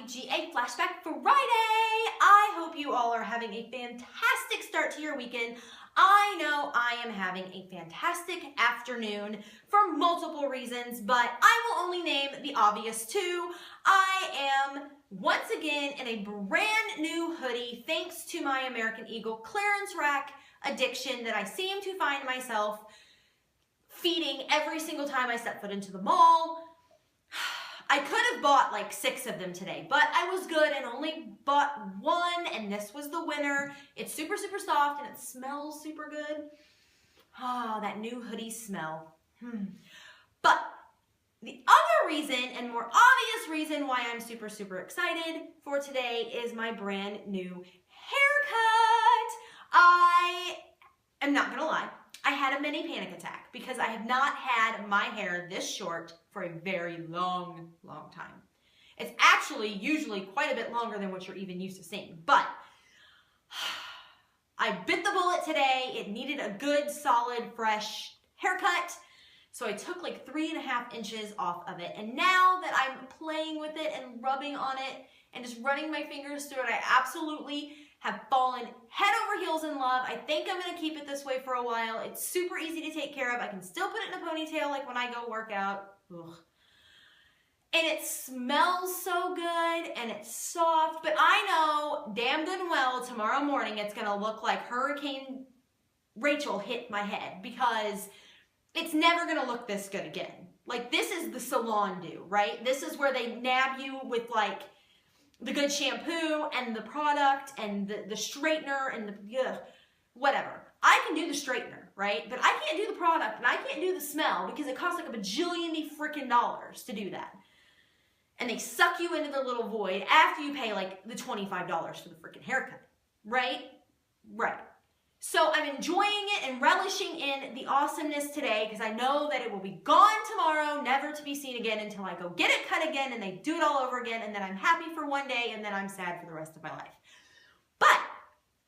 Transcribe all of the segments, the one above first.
GA Flashback Friday! I hope you all are having a fantastic start to your weekend. I know I am having a fantastic afternoon for multiple reasons, but I will only name the obvious two. I am once again in a brand new hoodie thanks to my American Eagle clearance rack addiction that I seem to find myself feeding every single time I step foot into the mall. I could have bought like 6 of them today, but I was good and only bought one, and this was the winner. It's super, super soft and it smells super good. Ah, that new hoodie smell. But the other reason and more obvious reason why I'm super, super excited for today is my brand new haircut. I am not gonna lie. I had a mini panic attack because I have not had my hair this short for a very long, long time. It's actually usually quite a bit longer than what you're even used to seeing, but I bit the bullet today. It needed a good, solid, fresh haircut. So I took like 3.5 inches off of it. And now that I'm playing with it and rubbing on it and just running my fingers through it, I absolutely have fallen head over heels in love. I think I'm gonna keep it this way for a while. It's super easy to take care of. I can still put it in a ponytail like when I go work out. Ugh. And it smells so good and it's soft, but I know damn good and well tomorrow morning it's gonna look like Hurricane Rachel hit my head because it's never gonna look this good again. Like, this is the salon do, right? This is where they nab you with like the good shampoo and the product and the straightener and the whatever. I can do the straightener, right? But I can't do the product and I can't do the smell because it costs like a bajillion freaking dollars to do that. And they suck you into the little void after you pay like the $25 for the freaking haircut, right? Right. So I'm enjoying it and relishing in the awesomeness today because I know that it will be gone tomorrow, never to be seen again until I go get it cut again and they do it all over again, and then I'm happy for one day and then I'm sad for the rest of my life. But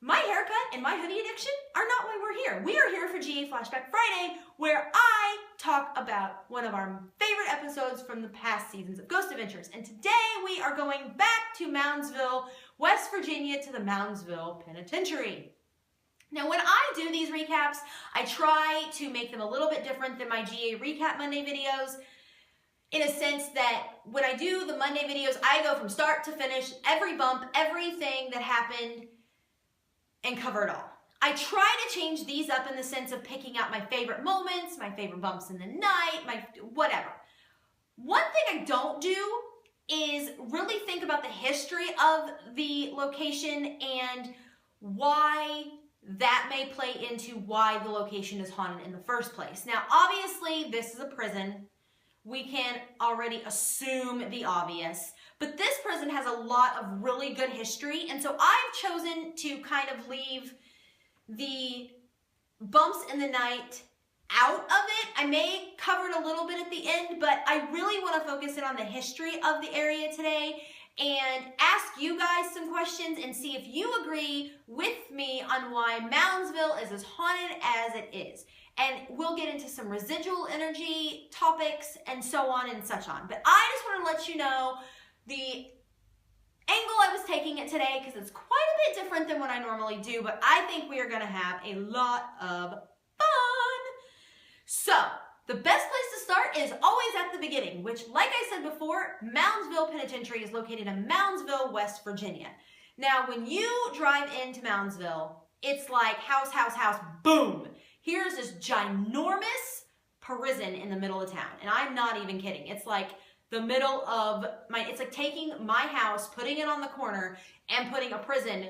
my haircut and my hoodie addiction are not why we're here. We are here for GA Flashback Friday, where I talk about one of our favorite episodes from the past seasons of Ghost Adventures. And today we are going back to Moundsville, West Virginia, to the Moundsville Penitentiary. Now, when I do these recaps, I try to make them a little bit different than my GA Recap Monday videos, in a sense that when I do the Monday videos, I go from start to finish, every bump, everything that happened, and cover it all. I try to change these up in the sense of picking out my favorite moments, my favorite bumps in the night, my whatever. One thing I don't do is really think about the history of the location and why that may play into why the location is haunted in the first place. Now, obviously, this is a prison. We can already assume the obvious, but this prison has a lot of really good history, and so I've chosen to kind of leave the bumps in the night out of it. I may cover it a little bit at the end, but I really want to focus in on the history of the area today and ask you guys some questions and see if you agree with me on why Moundsville is as haunted as it is. And we'll get into some residual energy topics and so on and such on. But I just want to let you know the angle I was taking it today because it's quite a bit different than what I normally do, but I think we are going to have a lot of fun. So, the best place to start is always at the beginning, which, like I said before, Moundsville Penitentiary is located in Moundsville, West Virginia. Now, when you drive into Moundsville, it's like house, house, house, boom. Here's this ginormous prison in the middle of town, and I'm not even kidding. It's like the middle of it's like taking my house, putting it on the corner, and putting a prison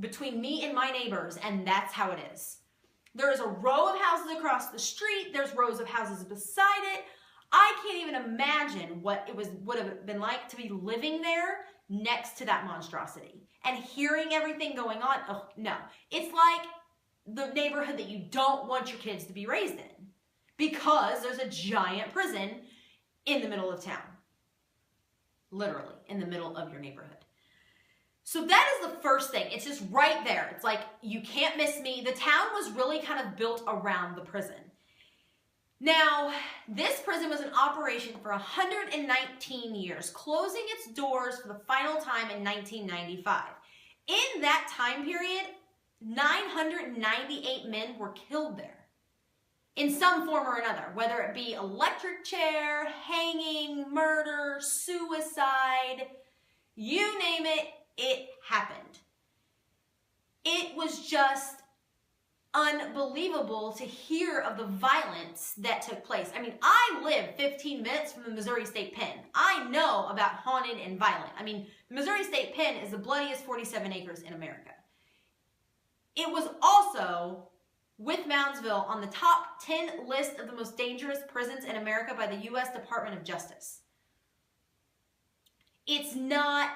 between me and my neighbors, and that's how it is. There is a row of houses across the street. There's rows of houses beside it. I can't even imagine what it would have been like to be living there next to that monstrosity and hearing everything going on. Oh, no. It's like the neighborhood that you don't want your kids to be raised in because there's a giant prison in the middle of town. Literally, in the middle of your neighborhood. So that is the first thing. It's just right there. It's like, you can't miss me. The town was really kind of built around the prison. Now, this prison was in operation for 119 years, closing its doors for the final time in 1995. In that time period, 998 men were killed there in some form or another, whether it be electric chair, hanging, murder, suicide, you name it, it happened. It was just unbelievable to hear of the violence that took place. I mean, I live 15 minutes from the Missouri State Pen. I know about haunted and violent. I mean, the Missouri State Pen is the bloodiest 47 acres in America. It was also, with Moundsville, on the top 10 list of the most dangerous prisons in America by the U.S. Department of Justice. It's not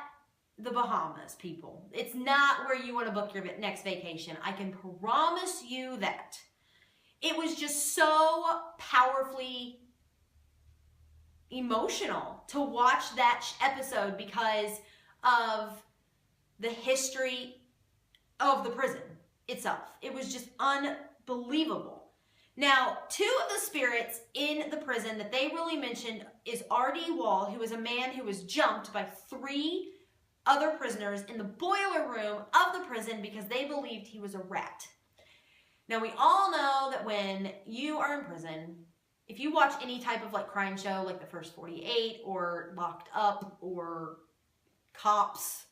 the Bahamas, people. It's not where you want to book your next vacation. I can promise you that. It was just so powerfully emotional to watch that episode because of the history of the prison itself. It was just unbelievable. Now, two of the spirits in the prison that they really mentioned is R.D. Wall, who was a man who was jumped by 3 other prisoners in the boiler room of the prison because they believed he was a rat. Now, we all know that when you are in prison, if you watch any type of like crime show like The First 48 or Locked Up or Cops,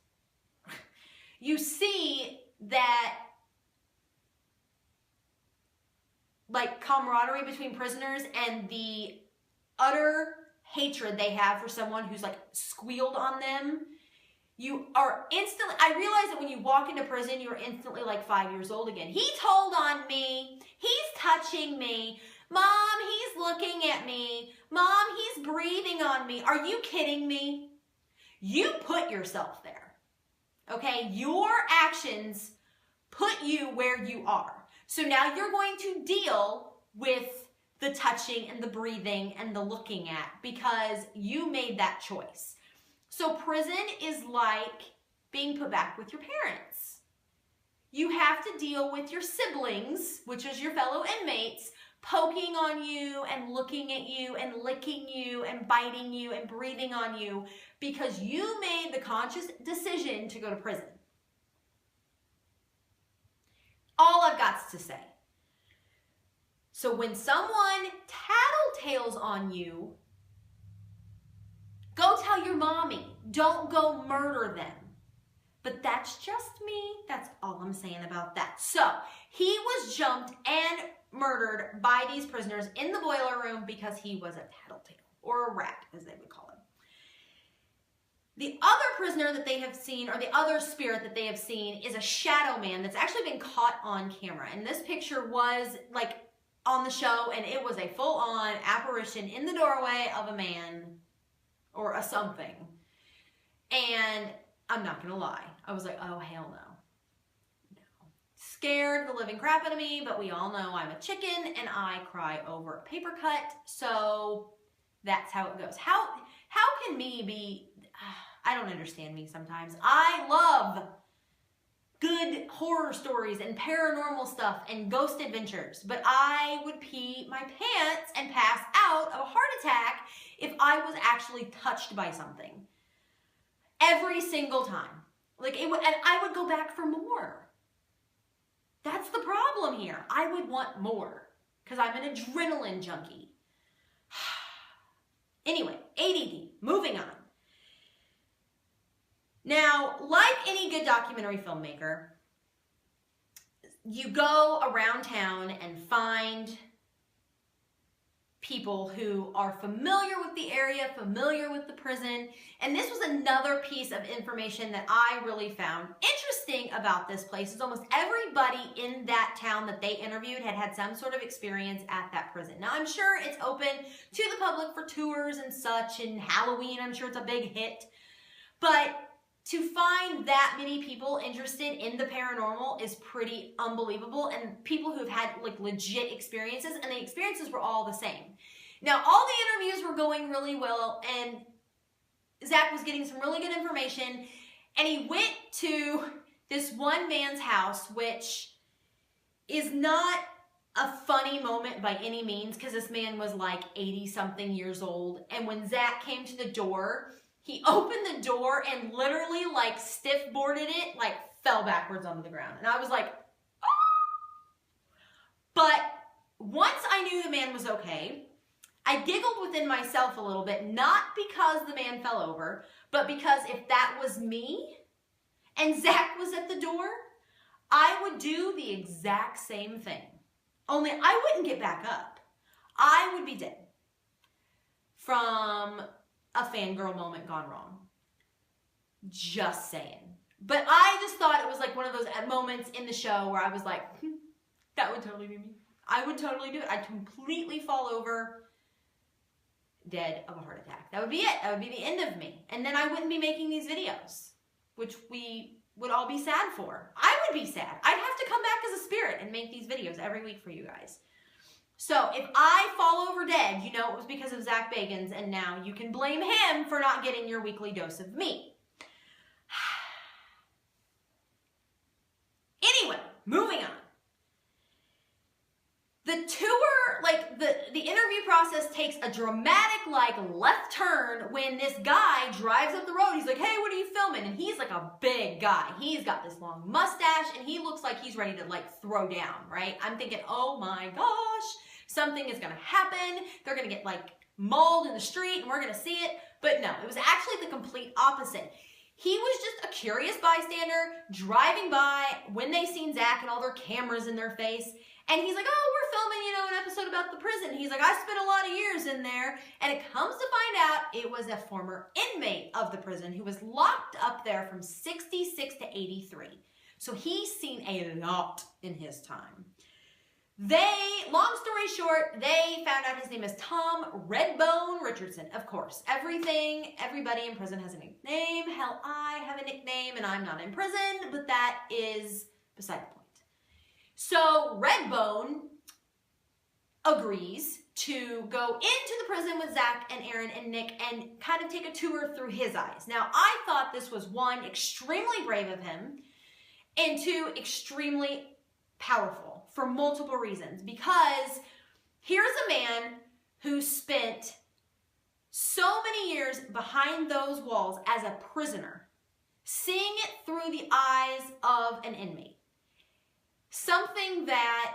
you see that like camaraderie between prisoners and the utter hatred they have for someone who's like squealed on them. You are instantly, I realize that when you walk into prison, you're instantly like 5 years old again. He told on me. He's touching me. Mom, he's looking at me. Mom, he's breathing on me. Are you kidding me? You put yourself there. Okay? Your actions put you where you are. So now you're going to deal with the touching and the breathing and the looking at because you made that choice. So prison is like being put back with your parents. You have to deal with your siblings, which is your fellow inmates, poking on you and looking at you and licking you and biting you and breathing on you because you made the conscious decision to go to prison. All I've got to say. So when someone tattletales on you, go tell your mommy. Don't go murder them. But that's just me. That's all I'm saying about that. So he was jumped and murdered by these prisoners in the boiler room because he was a tattletale, or a rat, as they would call him. The other prisoner that they have seen, or the other spirit that they have seen, is a shadow man that's actually been caught on camera. And this picture was like on the show, and it was a full-on apparition in the doorway of a man or a something. And I'm not gonna lie, I was like, oh hell no. Scared the living crap out of me, but we all know I'm a chicken and I cry over a paper cut, so that's how it goes. How can me be, I don't understand me sometimes. I love good horror stories and paranormal stuff and ghost adventures, but I would pee my pants and pass out of a heart attack if I was actually touched by something. Every single time. Like it would, and I would go back for more. That's the problem here. I would want more because I'm an adrenaline junkie. Anyway, ADD, moving on. Now, like any good documentary filmmaker, you go around town and find people who are familiar with the area, familiar with the prison. And this was another piece of information that I really found interesting about this place is almost everybody in that town that they interviewed had had some sort of experience at that prison. Now, I'm sure it's open to the public for tours and such, and Halloween, I'm sure it's a big hit. But to find that many people interested in the paranormal is pretty unbelievable, and people who've had like legit experiences, and the experiences were all the same. Now, all the interviews were going really well, and Zach was getting some really good information, and he went to this one man's house, which is not a funny moment by any means, because this man was like 80-something years old. And when Zach came to the door, he opened the door and literally like stiff boarded it, like fell backwards onto the ground. And I was like, ah! But once I knew the man was okay, I giggled within myself a little bit, not because the man fell over, but because if that was me and Zach was at the door, I would do the exact same thing. Only I wouldn't get back up. I would be dead from a fangirl moment gone wrong. Just saying. But I just thought it was like one of those moments in the show where I was like, that would totally be me. I would totally do it. I'd completely fall over, dead of a heart attack. That would be it. That would be the end of me. And then I wouldn't be making these videos, which we would all be sad for. I would be sad. I'd have to come back as a spirit and make these videos every week for you guys. So if I fall over dead, you know it was because of Zach Bagans, and now you can blame him for not getting your weekly dose of me. Anyway, moving on. The tour, like the interview process takes a dramatic like left turn when this guy drives up the road. He's like, hey, what are you filming? And he's like a big guy. He's got this long mustache and he looks like he's ready to like throw down, right? I'm thinking, oh my gosh, something is gonna happen. They're gonna get like mauled in the street and we're gonna see it. But no, it was actually the complete opposite. He was just a curious bystander driving by when they seen Zach and all their cameras in their face. And he's like, oh, we're filming, an episode about the prison. He's like, I spent a lot of years in there. And it comes to find out it was a former inmate of the prison who was locked up there from 66 to 83. So he's seen a lot in his time. Long story short, they found out his name is Tom Redbone Richardson. Of course, everybody in prison has a nickname. Hell, I have a nickname and I'm not in prison, but that is beside the point. So Redbone agrees to go into the prison with Zach and Aaron and Nick and kind of take a tour through his eyes. Now, I thought this was one, extremely brave of him, and two, extremely powerful for multiple reasons. Because here's a man who spent so many years behind those walls as a prisoner, seeing it through the eyes of an inmate. Something that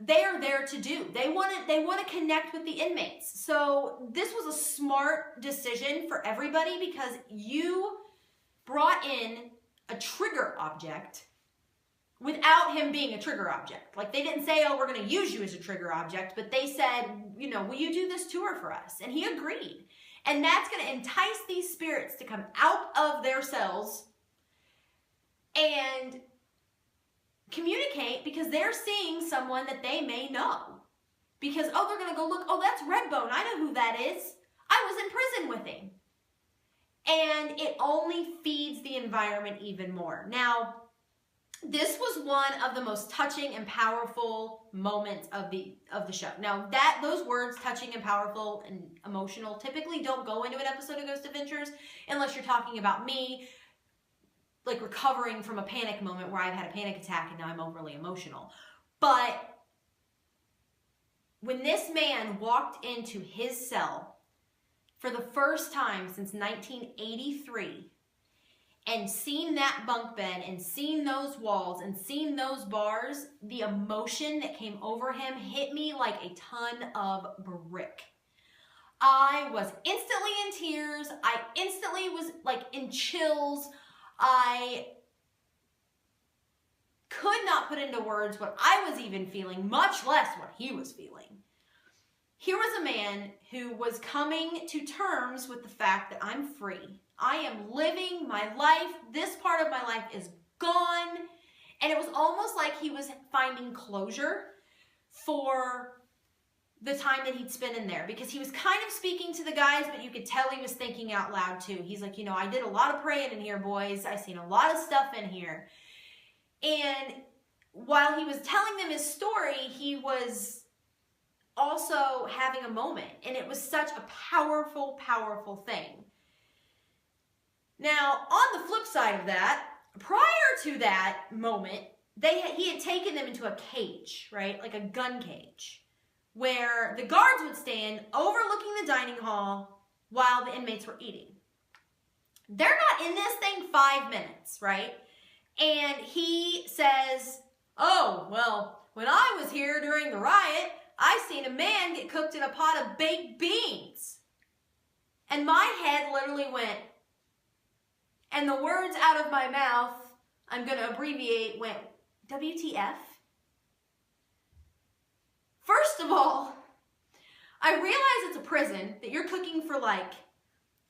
they are there to do. They want to connect with the inmates. So this was a smart decision for everybody because you brought in a trigger object without him being a trigger object. Like they didn't say, oh, we're going to use you as a trigger object, but they said, will you do this tour for us? And he agreed. And that's going to entice these spirits to come out of their cells and communicate because they're seeing someone that they may know. Because, oh, they're going to go look, oh, that's Redbone. I know who that is. I was in prison with him. And it only feeds the environment even more. Now, this was one of the most touching and powerful moments of the show. Now, those words, touching and powerful and emotional, typically don't go into an episode of Ghost Adventures unless you're talking about me, like recovering from a panic moment where I've had a panic attack and now I'm overly emotional. But when this man walked into his cell for the first time since 1983 and seen that bunk bed and seen those walls and seen those bars, the emotion that came over him hit me like a ton of brick. I was instantly in tears. I instantly was like in chills. I could not put into words what I was even feeling, much less what he was feeling. Here was a man who was coming to terms with the fact that I'm free. I am living my life. This part of my life is gone. And it was almost like he was finding closure for the time that he'd spent in there, because he was kind of speaking to the guys, but you could tell he was thinking out loud too. He's like, I did a lot of praying in here, boys. I seen a lot of stuff in here. And while he was telling them his story, he was also having a moment. And it was such a powerful, powerful thing. Now, on the flip side of that, prior to that moment, he had taken them into a cage, right? Like a gun cage, where the guards would stand overlooking the dining hall while the inmates were eating. They're not in this thing 5 minutes, right? And he says, oh, well, when I was here during the riot, I seen a man get cooked in a pot of baked beans. And my head literally went, and the words out of my mouth, I'm going to abbreviate, went, WTF? First of all, I realize it's a prison, that you're cooking for like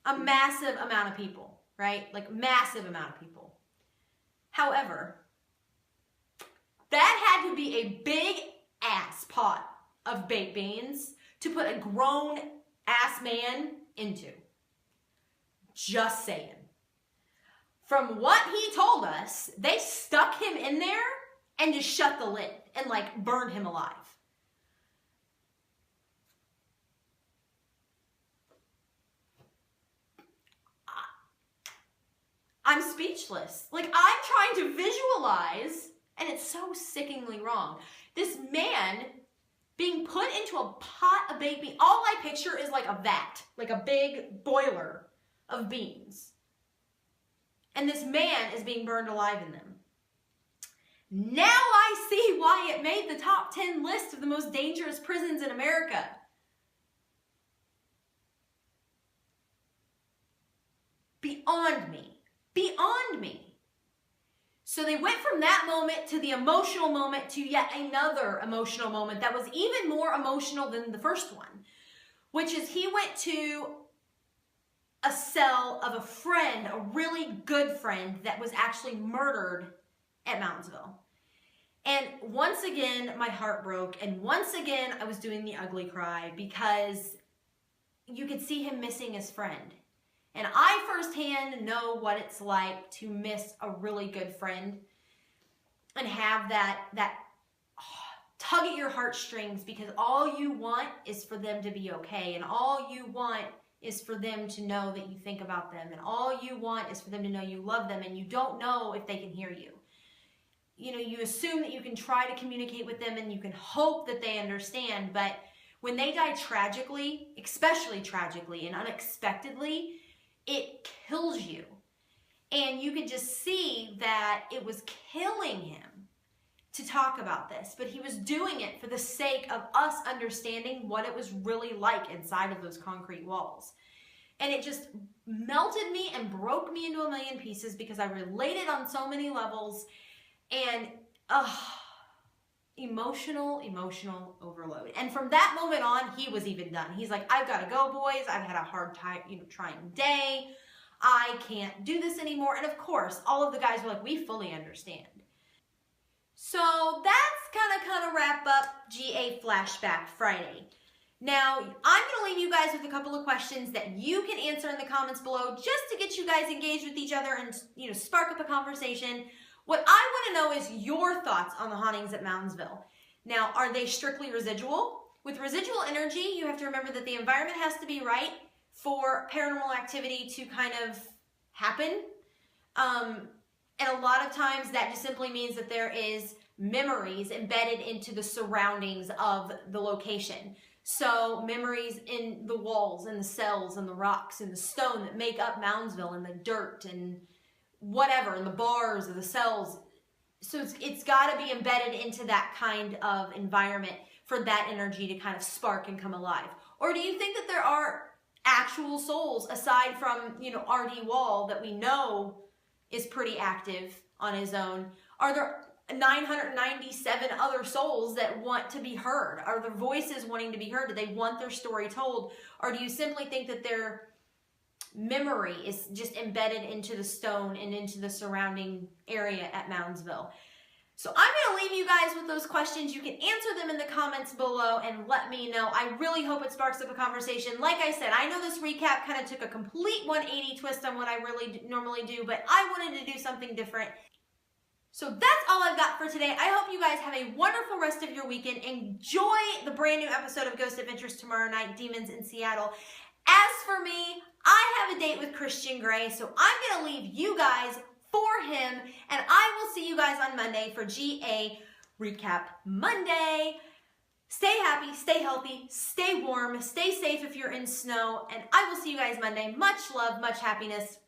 a massive amount of people, right? Like massive amount of people. However, that had to be a big ass pot of baked beans to put a grown ass man into. Just saying. From what he told us, they stuck him in there and just shut the lid and like burned him alive. I'm speechless. Like, I'm trying to visualize, and it's so sickeningly wrong. This man being put into a pot of baked beans. All I picture is like a vat, like a big boiler of beans. And this man is being burned alive in them. Now I see why it made the top 10 list of the most dangerous prisons in America. Beyond me. Beyond me. So they went from that moment to the emotional moment to yet another emotional moment that was even more emotional than the first one, which is he went to a cell of a friend, a really good friend that was actually murdered at Moundsville. And once again, my heart broke. And once again, I was doing the ugly cry because you could see him missing his friend. And I firsthand know what it's like to miss a really good friend and have that tug at your heartstrings because all you want is for them to be okay. And all you want is for them to know that you think about them. And all you want is for them to know you love them and you don't know if they can hear you. You know, you assume that you can try to communicate with them and you can hope that they understand. But when they die tragically, especially tragically and unexpectedly, it kills you. And you could just see that it was killing him to talk about this. But he was doing it for the sake of us understanding what it was really like inside of those concrete walls. And it just melted me and broke me into a million pieces because I related on so many levels. And emotional overload. And from that moment on, he was even done. He's like, I've got to go, boys. I've had a hard time, trying day. I can't do this anymore. And of course, all of the guys were like, we fully understand. So that's kind of wrap up GA Flashback Friday. Now, I'm going to leave you guys with a couple of questions that you can answer in the comments below just to get you guys engaged with each other and, spark up a conversation. What I want to know is your thoughts on the hauntings at Moundsville. Now, are they strictly residual? With residual energy, you have to remember that the environment has to be right for paranormal activity to kind of happen. And a lot of times that just simply means that there is memories embedded into the surroundings of the location. So memories in the walls and the cells and the rocks and the stone that make up Moundsville and the dirt and whatever, in the bars or the cells. So it's got to be embedded into that kind of environment for that energy to kind of spark and come alive. Or do you think that there are actual souls aside from, R.D. Wall that we know is pretty active on his own? Are there 997 other souls that want to be heard? Are their voices wanting to be heard? Do they want their story told? Or do you simply think that their memory is just embedded into the stone and into the surrounding area at Moundsville? So I'm going to leave you guys with those questions. You can answer them in the comments below and let me know. I really hope it sparks up a conversation. Like I said, I know this recap kind of took a complete 180 twist on what I really normally do, but I wanted to do something different. So that's all I've got for today. I hope you guys have a wonderful rest of your weekend. Enjoy the brand new episode of Ghost Adventures tomorrow night, Demons in Seattle. As for me, I have a date with Christian Grey, so I'm going to leave you guys for him. And I will see you guys on Monday for GA Recap Monday. Stay happy, stay healthy, stay warm, stay safe if you're in snow, and I will see you guys Monday. Much love, much happiness.